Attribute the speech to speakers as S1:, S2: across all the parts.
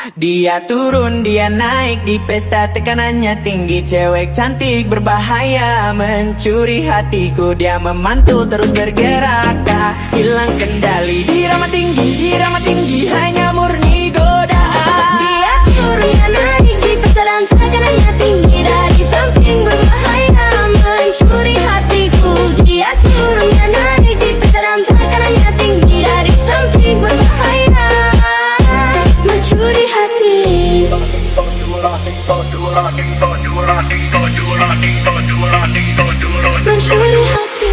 S1: Dia turun, dia naik, di pesta tekanannya tinggi. Cewek cantik berbahaya, mencuri hatiku. Dia memantul terus bergerak, tak hilang kendali. Dirama tinggi, hanya murni godaan.
S2: Dia turun, dia naik, di pesta dan tekanannya tinggi. Dari samping berbahaya, mencuri hatiku. Dia turun, dia naik, di pesta dan tekanannya tinggi. Dari samping berbahaya, mencuri hati. Mencuri hati.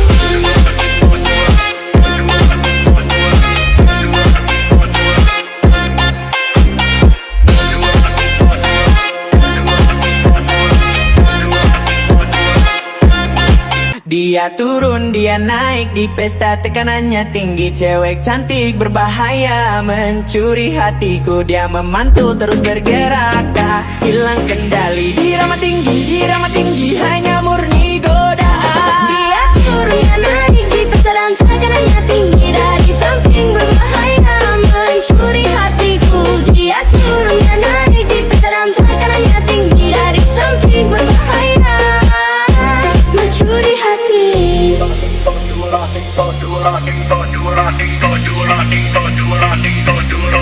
S1: Dia turun, dia naik, di pesta tekanannya tinggi. Cewek cantik berbahaya, mencuri hatiku. Dia memantul terus bergerak, tak hilang kendali. Dirama tinggi, hanya murni godaan.
S2: Dia turun, dia naik, di pesta dan tekanannya tinggi. Dari samping berbahaya, mencuri hatiku. Dia turun, dia naik, di pesta dan tekanannya tinggi. Dari samping berbahaya, mencuri hati.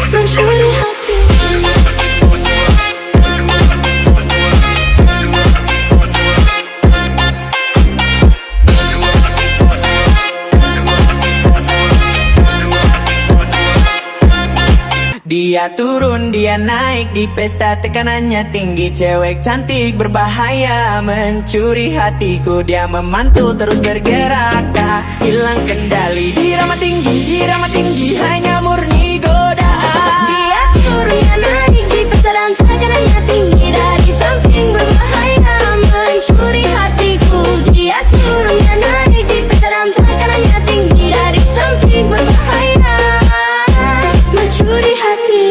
S2: Mencuri hati.
S1: Dia turun, dia naik, di pesta tekanannya tinggi. Cewek cantik berbahaya, mencuri hatiku. Dia memantul terus bergerak, tak hilang kendali. Dirama tinggi, hanya murni godaan.
S2: Dia turun, dia naik, di pesta dan tekanannya tinggi. Dari samping berbahaya, mencuri hatiku. Dia turun, dia naik, di pesta dan tekanannya tinggi. Dari samping berbahaya, mencuri hati.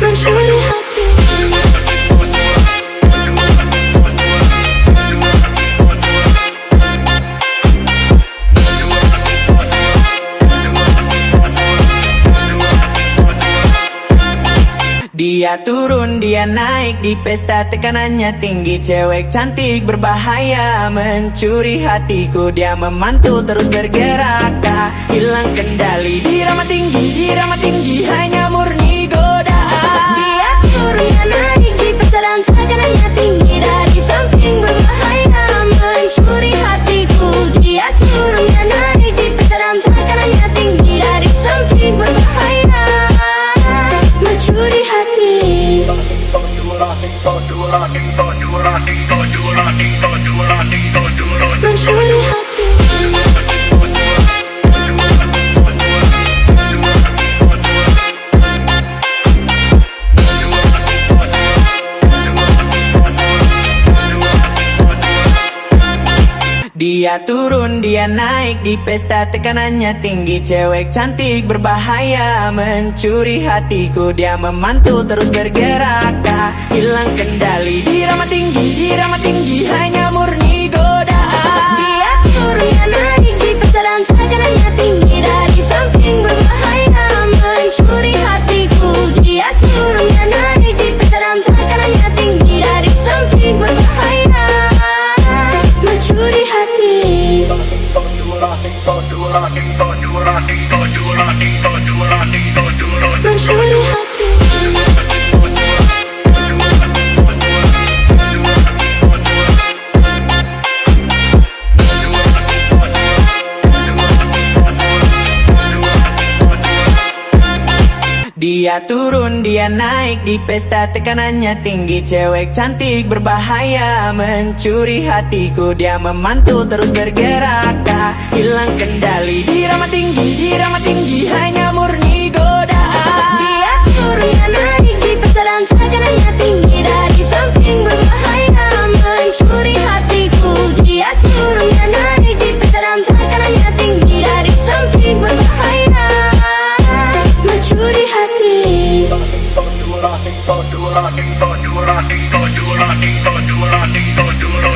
S2: Mencuri hati.
S1: Dia turun, dia naik, di pesta tekanannya tinggi. Cewek cantik berbahaya, mencuri hatiku. Dia memantul terus bergerak, tak hilang kendali. Dirama tinggi, hanya murni godaan.
S2: Dia turun, dia naik, di pesta dan tekanannya tinggi. Dari samping berbahaya, mencuri hatiku. Dia turun, dia naik, di pesta dan tekanannya tinggi. Dari samping berbahaya, mencuri hati. Mencuri hati.
S1: Dia turun, dia naik, di pesta tekanannya tinggi. Cewek cantik berbahaya, mencuri hatiku. Dia memantul terus bergerak, tak hilang kendali. Dirama tinggi, hanya murni godaan.
S2: Dia turun, dia naik, di pesta dan tekanannya tinggi. Dari samping berbahaya, mencuri hatiku. Dia turun, dia naik, di pesta dan tekanannya tinggi. Dari samping berbahaya, mencuri hati. Mencuri hati.
S1: Dia turun, dia naik, di pesta tekanannya tinggi. Cewek cantik berbahaya, mencuri hatiku. Dia memantul terus bergerak, tak hilang kendali. Dirama tinggi, hanya murni godaan.
S2: Dia turun, dia naik, di pesta dan tekanannya tinggi. Dari samping berbahaya, mencuri hatiku. Dia turun, dia naik, di pesta dan tekanannya tinggi. Dari samping berbahaya, mencuri hati.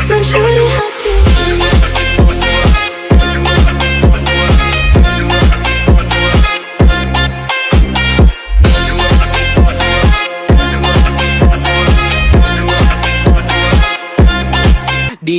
S2: Mencuri hati.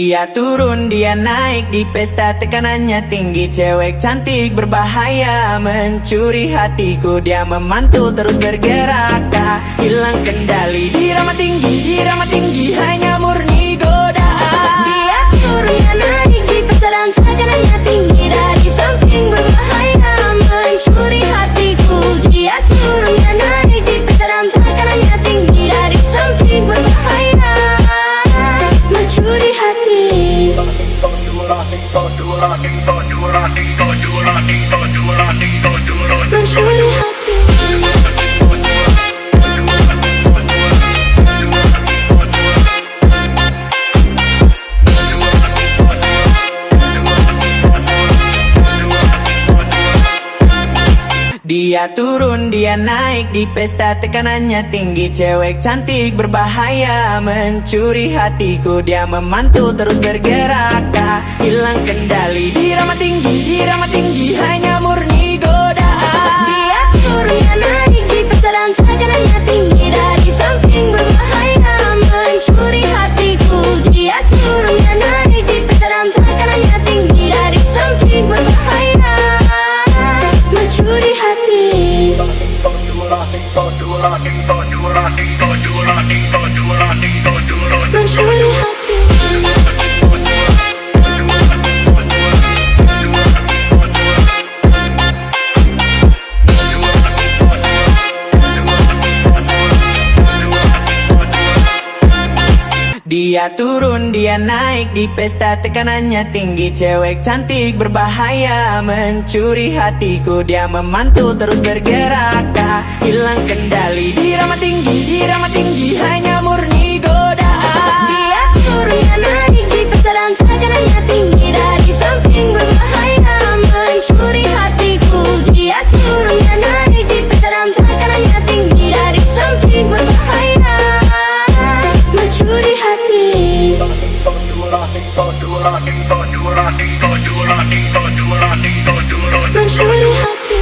S1: Dia turun, dia naik, di pesta tekanannya tinggi. Cewek cantik berbahaya, mencuri hatiku. Dia memantul terus bergerak, tak hilang kendali. Dirama tinggi, hanya murni godaan.
S2: Dia turun, dia naik, di pasaran tekanannya tinggi. Dari samping berbahaya, mencuri hatiku. Dia turun, dia naik, di pasaran tekanannya tinggi. Dari samping berbahaya, mencuri hati. Mencuri hati.
S1: Dia turun, dia naik, di pesta tekanannya tinggi. Cewek cantik berbahaya, mencuri hatiku. Dia memantul terus bergerak, tak hilang kendali. Dirama tinggi, hanya murni godaan.
S2: Dia turun, dia naik, di pasaran tekanannya tinggi. Dari samping berbahaya, mencuri hatiku. Dia turun, dia naik, di pasaran tekanannya tinggi. Dari samping berbahaya, mencuri hati. Mencuri hati.
S1: Dia turun, dia naik, di pesta tekanannya tinggi. Cewek cantik berbahaya, mencuri hatiku. Dia memantul terus bergerak, tak hilang kendali. Dirama tinggi, hanya murni godaan.
S2: Dia turun, dia naik, di pasaran tekanannya tinggi. Dari samping berbahaya, mencuri hatiku. Dia turun, dia naik, di pasaran tekanannya tinggi. Dari samping berbahaya, mencuri hati. Mencuri hati.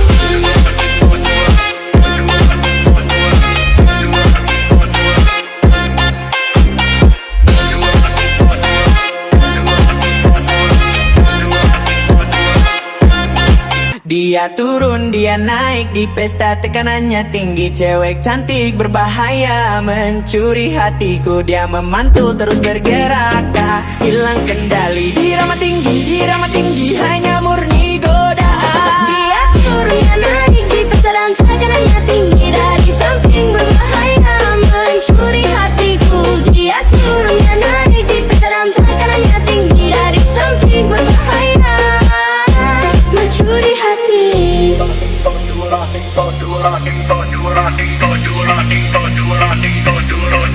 S1: Dia turun, dia naik, di pesta tekanannya tinggi. Cewek cantik berbahaya, mencuri hatiku. Dia memantul terus bergerak, tak hilang kendali. Dirama tinggi, hanya murni godaan.
S2: Dia turun, dia naik, di pasaran tekanannya tinggi. Dari samping berbahaya, mencuri hatiku. Dia turun, dia naik, di pasaran tekanannya tinggi. Dari samping berbahaya, mencuri hati.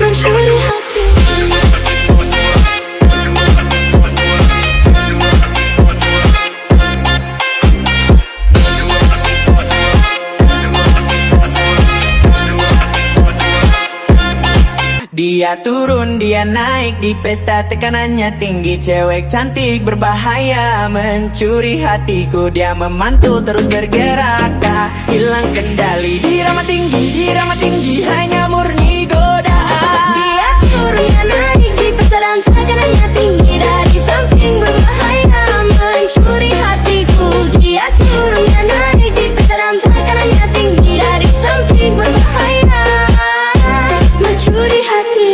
S2: Mencuri hati.
S1: Dia turun, dia naik, di pesta tekanannya tinggi. Cewek cantik berbahaya, mencuri hatiku. Dia memantul terus bergerak, tak hilang kendali. Dirama tinggi, hanya murni godaan.
S2: Dia turun, dia naik, di pasaran tekanannya tinggi. Dari samping berbahaya, mencuri hatiku. Dia turun, dia naik, di pasaran tekanannya tinggi. Dari samping berbahaya, mencuri hati.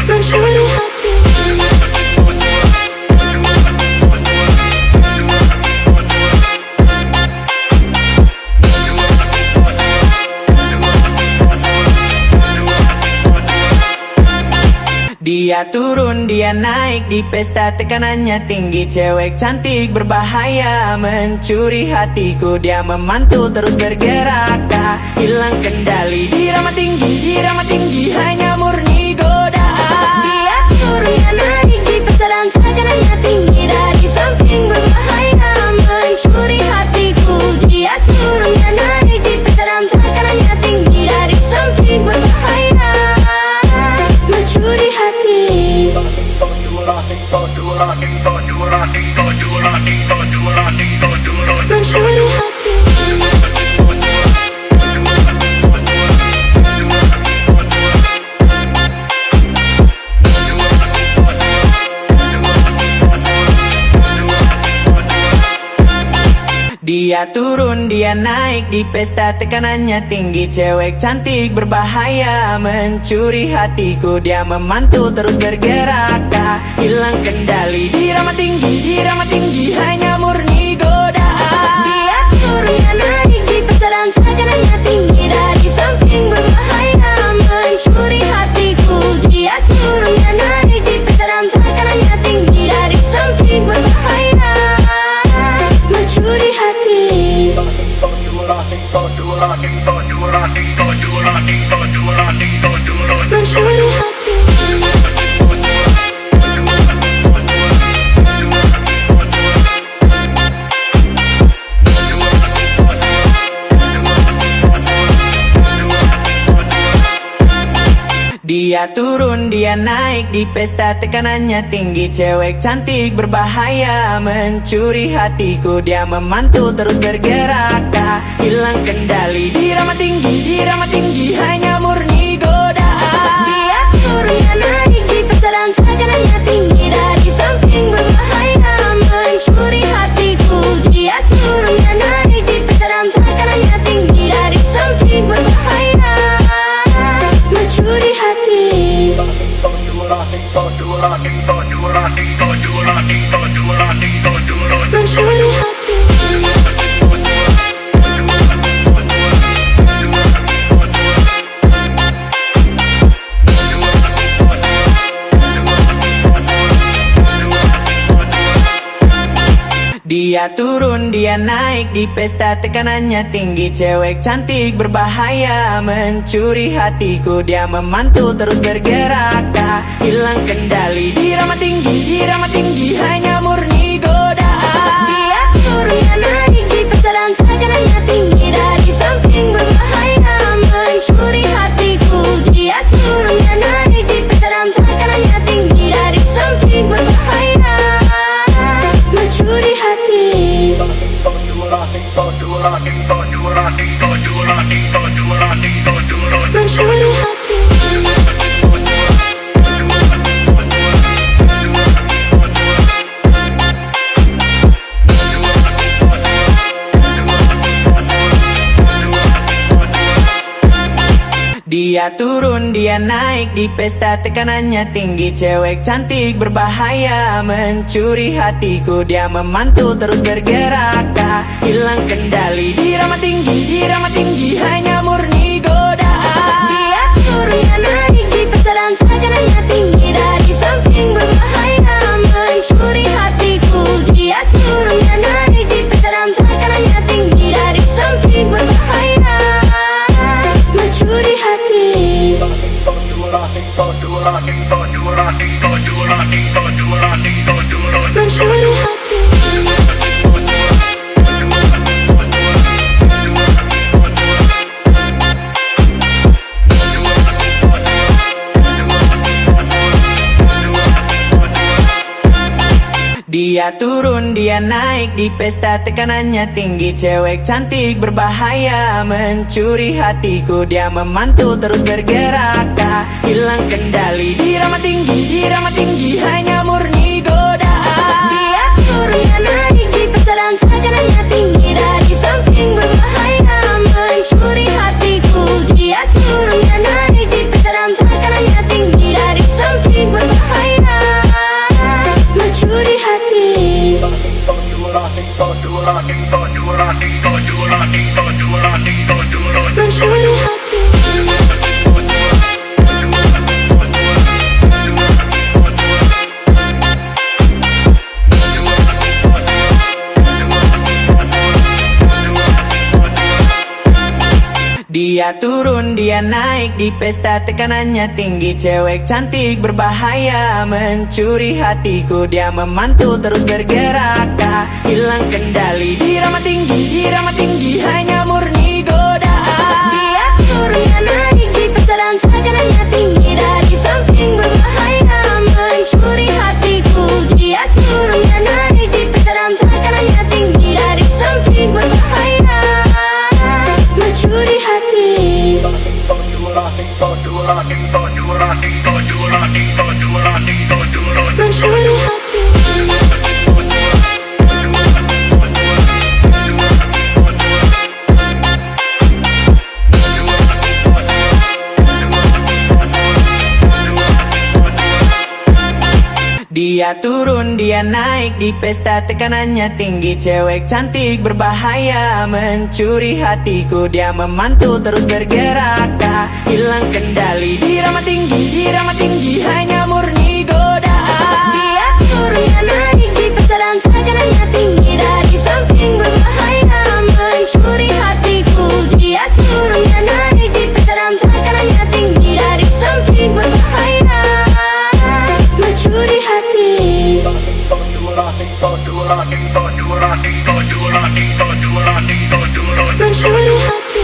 S2: Mencuri hati.
S1: Dia turun, dia naik, di pesta tekanannya tinggi. Cewek cantik berbahaya, mencuri hatiku. Dia memantul terus bergerak, tak hilang kendali. Dirama tinggi, hanya murni godaan.
S2: Dia turun, dia naik, di pasaran tekanannya tinggi. Dari samping berbahaya, mencuri hatiku. Dia turun, dia naik, di pasaran tekanannya tinggi. Dari samping berbahaya, mencuri hati. Mencuri hati.
S1: Dia turun, dia naik di pesta, tekanannya tinggi. Cewek cantik berbahaya mencuri hatiku. Dia memantul terus bergerak, tak hilang kendali. Dirama tinggi, hanya murni godaan.
S2: Dia turun, dia naik di pesta dan tekanannya tinggi. Dari samping berbahaya mencuri hatiku. Dia turun, dia naik di pesta dan tekanannya tinggi. Dari samping berbahaya mencuri hati. Mencuri hati.
S1: Dia turun, dia naik di pesta, tekanannya tinggi. Cewek cantik berbahaya mencuri hatiku. Dia memantul terus bergerak, tak hilang kendali. Dirama tinggi, hanya murni godaan.
S2: Dia turun, dia naik di pesta dan tekanannya tinggi. Dari samping berbahaya mencuri hatiku. Dia turun, dia naik di pesta dan tekanannya tinggi. Dari samping berbahaya mencuri hati. Mencuri hati.
S1: Dia turun, dia naik di pesta, tekanannya tinggi. Cewek cantik berbahaya mencuri hatiku. Dia memantul terus bergerak, tak hilang kendali. Dirama tinggi, hanya murni godaan.
S2: Dia turun, dia naik di pesta dan tekanannya tinggi. Dari samping berbahaya mencuri hatiku. Dia turun, dia naik di pesta dan tekanannya tinggi. Dari samping berbahaya mencuri hati. Mencuri hati.
S1: Dia turun, dia naik di pesta, tekanannya tinggi. Cewek cantik berbahaya mencuri hatiku. Dia memantul terus bergerak, tak hilang kendali. Dirama tinggi, hanya murni godaan.
S2: Dia turun, dia naik di pesta dan tekanannya tinggi. Dari samping berbahaya mencuri hatiku. Dia turun, dia naik di pesta dan tekanannya tinggi. Dari samping berbahaya mencuri hati. Mencuri hati.
S1: Dia turun, dia naik di pesta, tekanannya tinggi. Cewek cantik berbahaya mencuri hatiku. Dia memantul terus bergerak, tak hilang kendali. Dirama tinggi, hanya murni godaan.
S2: Dia turun, dia naik di pesta dan tekanannya tinggi. Dari samping berbahaya mencuri hatiku. Dia turun, dia naik di pesta dan tekanannya tinggi. Dari samping berbahaya mencuri hati. Mencuri hati.
S1: Dia turun, dia naik di pesta, tekanannya tinggi. Cewek cantik berbahaya mencuri hatiku. Dia memantul terus bergerak, tak hilang kendali. Dirama tinggi, hanya murni godaan.
S2: Dia turun, dia naik di pesta dan tekanannya tinggi. Dari samping berbahaya mencuri hatiku. Dia turun, dia naik di pesta dan tekanannya tinggi. Dari samping berbahaya mencuri hati. Mencuri hati.
S1: Dia turun, dia naik di pesta, tekanannya tinggi. Cewek cantik berbahaya, mencuri hatiku. Dia memantul terus bergerak, tak hilang kendali. Dirama tinggi, hanya murni godaan.
S2: Dia turun, dia naik di pesta dan tekanannya tinggi. Dari samping berbahaya, mencuri hatiku. Dia turun, dia naik di pesta dan tekanannya tinggi. Dari samping berbahaya, mencuri hati. Mencuri hati.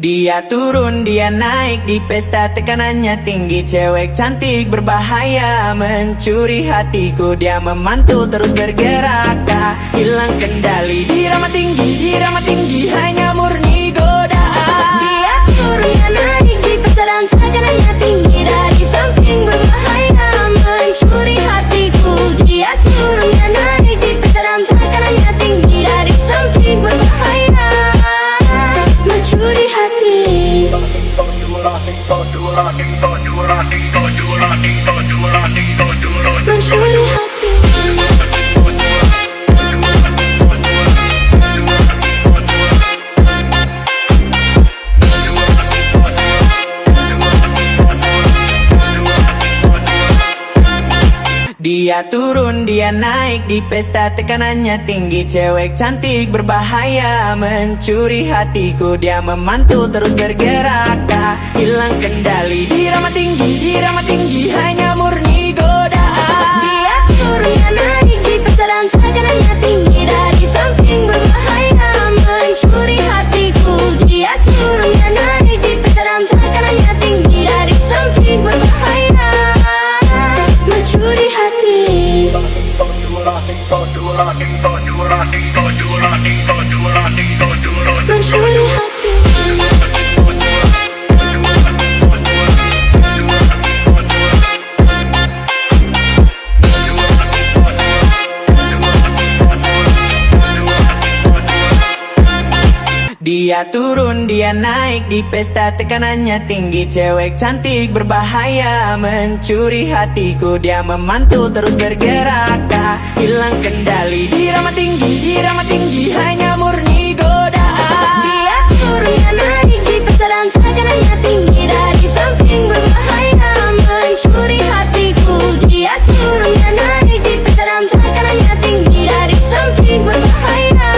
S1: Dia turun, dia naik di pesta, tekanannya tinggi. Cewek cantik berbahaya, mencuri hatiku. Dia memantul terus bergerak, tak hilang kendali. Dirama tinggi, hanya murni godaan.
S2: Dia turun, dia naik di pesta dan tekanannya tinggi. Dari samping berbahaya, mencuri hatiku. Dia turun, dia naik di pesta dan tekanannya tinggi. Dari samping berbahaya, mencuri hati. Mencuri hati.
S1: Dia turun, dia naik di pesta, tekanannya tinggi. Cewek cantik berbahaya, mencuri hatiku. Dia memantul terus bergerak, tak hilang kendali. Dirama tinggi, hanya murni godaan.
S2: Dia turun, dia naik di pesta dan tekanannya tinggi. Dari samping berbahaya, mencuri hatiku. Dia turun, dia naik di pesta dan tekanannya tinggi. Dari samping berbahaya, mencuri hati. Mencuri hati.
S1: Dia turun, dia naik di pesta, tekanannya tinggi. Cewek cantik berbahaya, mencuri hatiku. Dia memantul terus bergerak, tak hilang kendali. Dirama tinggi, hanya murni godaan.
S2: Dia turun, dia naik di pesta dan tekanannya tinggi. Dari samping berbahaya, mencuri hatiku. Dia turun, dia naik di pesta dan tekanannya tinggi. Dari samping berbahaya,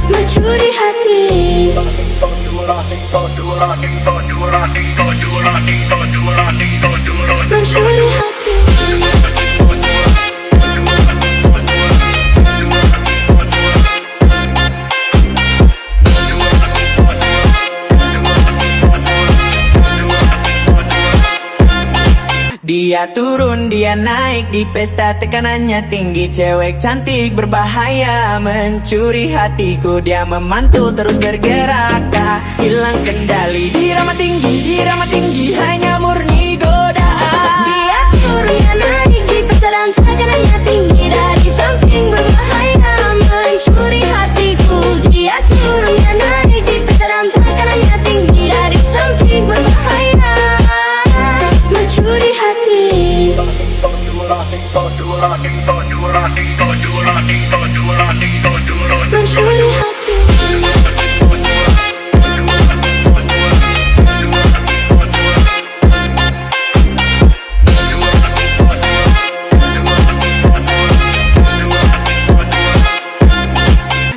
S2: mencuri hati. Mencuri hati.
S1: Dia turun, dia naik di pesta, tekanannya tinggi. Cewek cantik berbahaya, mencuri hatiku. Dia memantul terus bergerak, tak hilang kendali. Dirama tinggi, hanya murni godaan.
S2: Dia turun, dia naik di pesta dan tekanannya tinggi. Dari samping berbahaya, mencuri hatiku. Dia turun, dia naik di pesta dan tekanannya tinggi. Dari samping berbahaya, mencuri hati. Mencuri hati.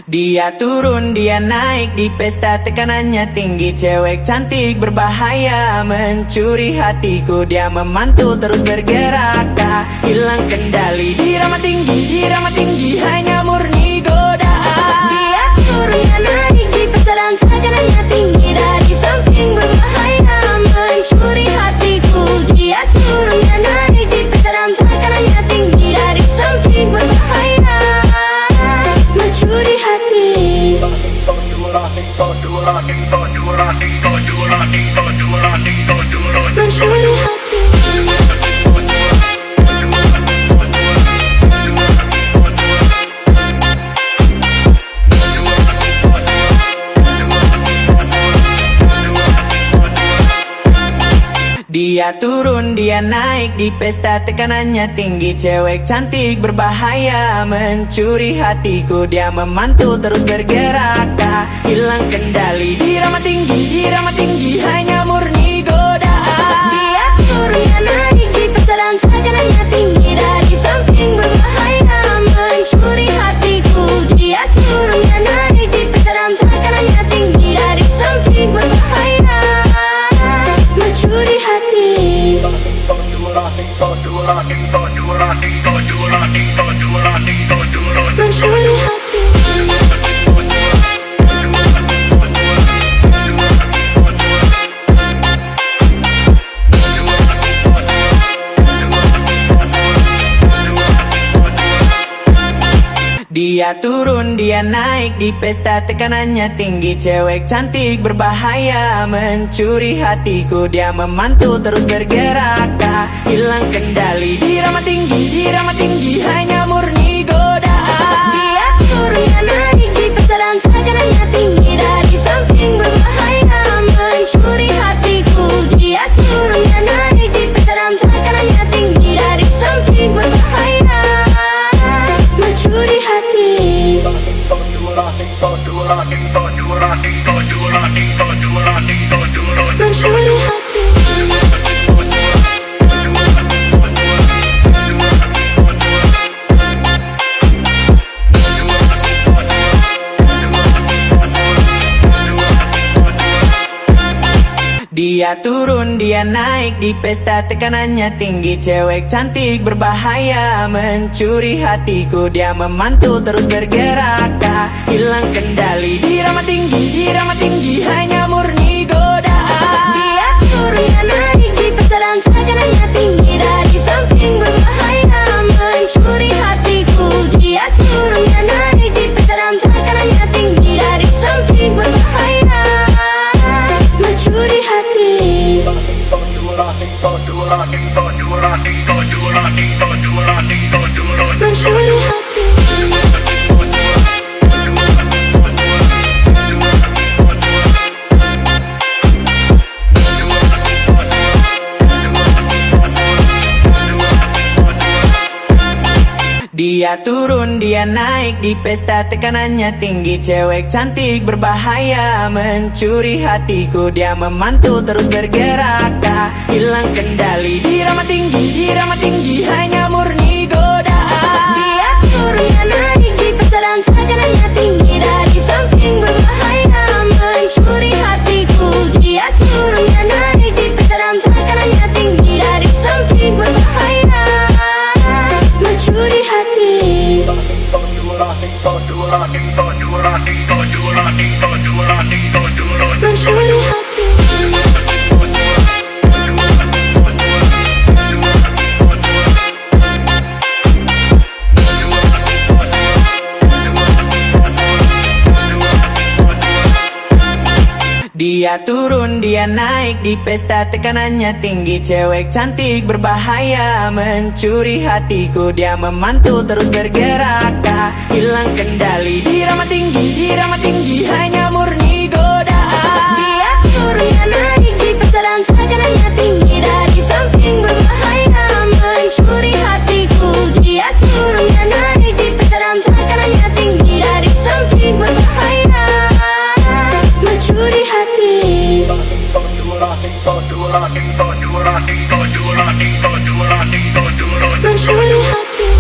S1: Dia turun, dia naik di pesta, tekanannya tinggi. Cewek cantik berbahaya, mencuri hatiku. Dia memantul terus bergerak, tak hilang kendali. Dirama tinggi, hanya murni godaan.
S2: Dia turun, dia naik di pesta dan tekanannya tinggi. Dari samping berbahaya, mencuri hatiku. Dia turun, dia naik di pesta dan tekanannya tinggi. Dari samping berbahaya, mencuri hati. Mencuri hati.
S1: Dia turun, dia naik, di pesta tekanannya tinggi. Cewek cantik berbahaya, mencuri hatiku. Dia memantul terus bergerak, tak hilang kendali. Dirama tinggi, hanya murni godaan.
S2: Dia turun, dia naik, di pesta dan tekanannya tinggi. Dari samping berbahaya, mencuri hatiku. Dia turun, dia naik, di pesta dan tekanannya tinggi. Dari samping berbahaya, mencuri hati. Mencuri hati.
S1: Dia turun, dia naik, di pesta tekanannya tinggi. Cewek cantik berbahaya, mencuri hatiku. Dia memantul terus bergerak, tak hilang kendali. Dirama tinggi, hanya murni godaan.
S2: Dia turun, dia naik, di pesta dan tekanannya tinggi. Dari samping berbahaya, mencuri hatiku. Dia turun, dia naik, di pesta dan tekanannya tinggi. Dari samping berbahaya, mencuri hati. Mencuri hati.
S1: Dia turun, dia naik, di pesta tekanannya tinggi. Cewek cantik berbahaya, mencuri hatiku. Dia memantul terus bergerak, tak hilang kendali. Dirama tinggi, hanya murni godaan.
S2: Dia turun, dia naik, di pesta dan tekanannya tinggi. Dari samping berbahaya, mencuri hatiku. Dia turun, dia naik, di pesta dan tekanannya tinggi. Dari samping berbahaya, mencuri hati. Mencuri hati.
S1: Dia turun, dia naik, di pesta tekanannya tinggi. Cewek cantik berbahaya, mencuri hatiku. Dia memantul terus bergerak, tak hilang kendali. Dirama tinggi, hanya murni godaan.
S2: Dia turun, dia naik, di pesta dan tekanannya tinggi. Dari samping berbahaya, mencuri hatiku. Dia turun, dia naik, di pesta dan tekanannya tinggi. Dari samping berbahaya, mencuri hati. Mencuri hati.
S1: Dia turun, dia naik, di pesta tekanannya tinggi. Cewek cantik berbahaya, mencuri hatiku. Dia memantul terus bergerak, tak hilang kendali. Dirama tinggi, hanya murni godaan.
S2: Dia turun, dia naik, di pesta dan tekanannya tinggi. Dari samping berbahaya, mencuri hatiku. Dia turun, dia naik, di pesta dan tekanannya tinggi. Dari samping berbahaya, mencuri hati. Mencuri hati.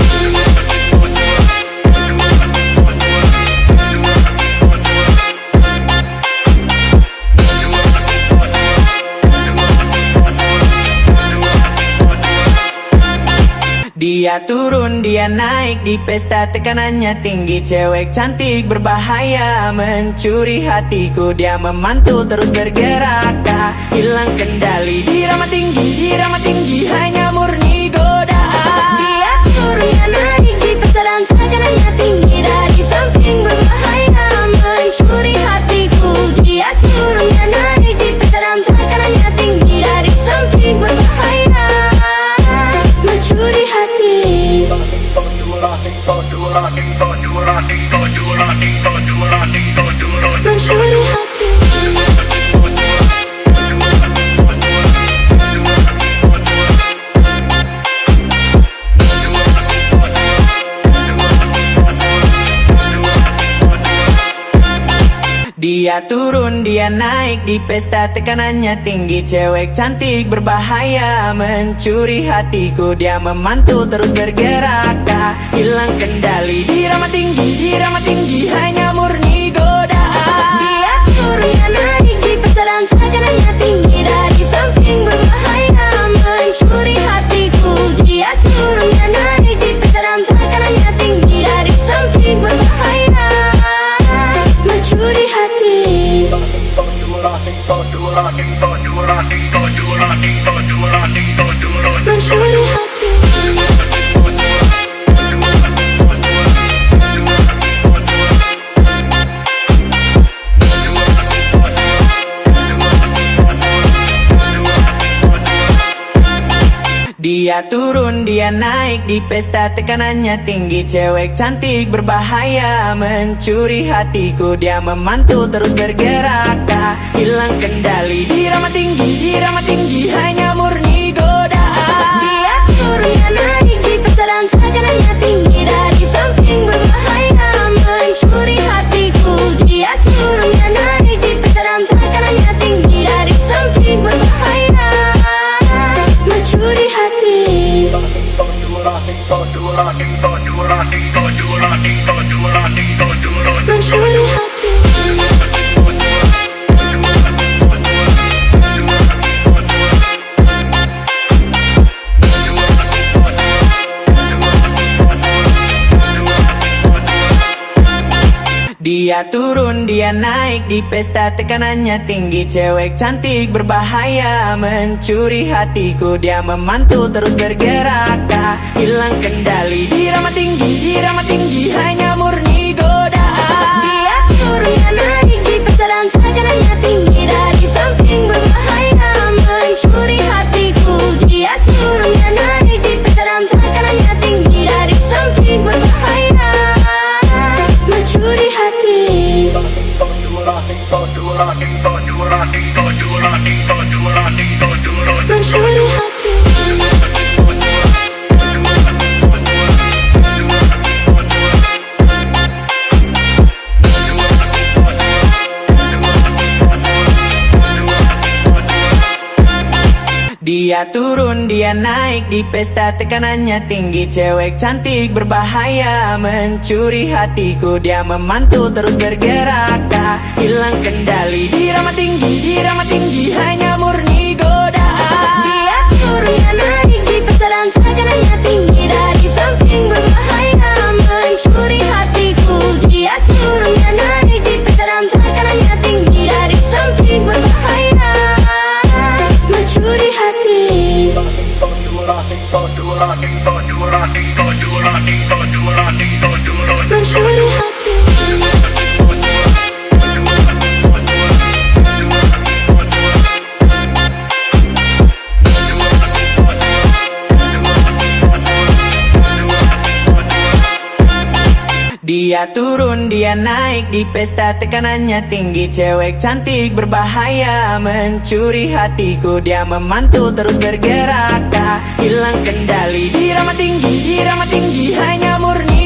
S1: Dia turun, dia naik, di pesta tekanannya tinggi. Cewek cantik berbahaya, mencuri hatiku. Dia memantul terus bergerak, tak hilang kendali. Dirama tinggi, hanya murni godaan.
S2: Dia turun, dia naik, di pesta dan tekanannya tinggi. Dari samping berbahaya, mencuri hatiku. Dia turun, dia naik, di pesta dan tekanannya tinggi. Dari samping berbahaya, mencuri hati. Mencuri hati.
S1: Dia turun, dia naik, di pesta tekanannya tinggi. Cewek cantik berbahaya, mencuri hatiku. Dia memantul terus bergerak, tak hilang kendali. Dirama tinggi, hanya murni godaan.
S2: Dia turun, dia naik, di pesta dan tekanannya tinggi. Dari samping berbahaya, mencuri hatiku. Dia turun, dia naik, di pesta dan tekanannya tinggi. Dari samping berbahaya, mencuri hati. Mencuri hati.
S1: Dia turun, dia naik, di pesta tekanannya tinggi. Cewek cantik berbahaya, mencuri hatiku. Dia memantul terus bergerak, tak hilang kendali. Dirama tinggi, hanya murni godaan.
S2: Dia turun, dia naik, di pesta dan tekanannya tinggi. Dari samping berbahaya, mencuri hatiku. Dia turun, dia naik, di pesta dan tekanannya tinggi. Dari samping berbahaya, mencuri hati. Mencuri hati.
S1: Dia turun, dia naik, di pesta tekanannya tinggi. Cewek cantik berbahaya, mencuri hatiku. Dia memantul terus bergerak, tak hilang kendali. Dirama tinggi, hanya murni godaan.
S2: Dia turun, dia naik, di pesta dan tekanannya tinggi. Dari samping berbahaya, mencuri hatiku. Dia turun, dia naik, di pesta dan tekanannya tinggi. Dari samping berbahaya, mencuri hati. Mencuri hati.
S1: Dia turun, dia naik, di pesta tekanannya tinggi. Cewek cantik berbahaya, mencuri hatiku. Dia memantul terus bergerak, tak hilang kendali. Dirama tinggi, hanya murni godaan.
S2: Dia turun, dia naik, di pesta dan tekanannya tinggi. Dari samping berbahaya, mencuri hatiku. Dia turun, dia naik, di pesta dan tekanannya tinggi. Dari samping berbahaya, mencuri hati. Mencuri hati.
S1: Dia turun, dia naik, di pesta tekanannya tinggi. Cewek cantik berbahaya, mencuri hatiku. Dia memantul terus bergerak, tak hilang kendali. Dirama tinggi, hanya murni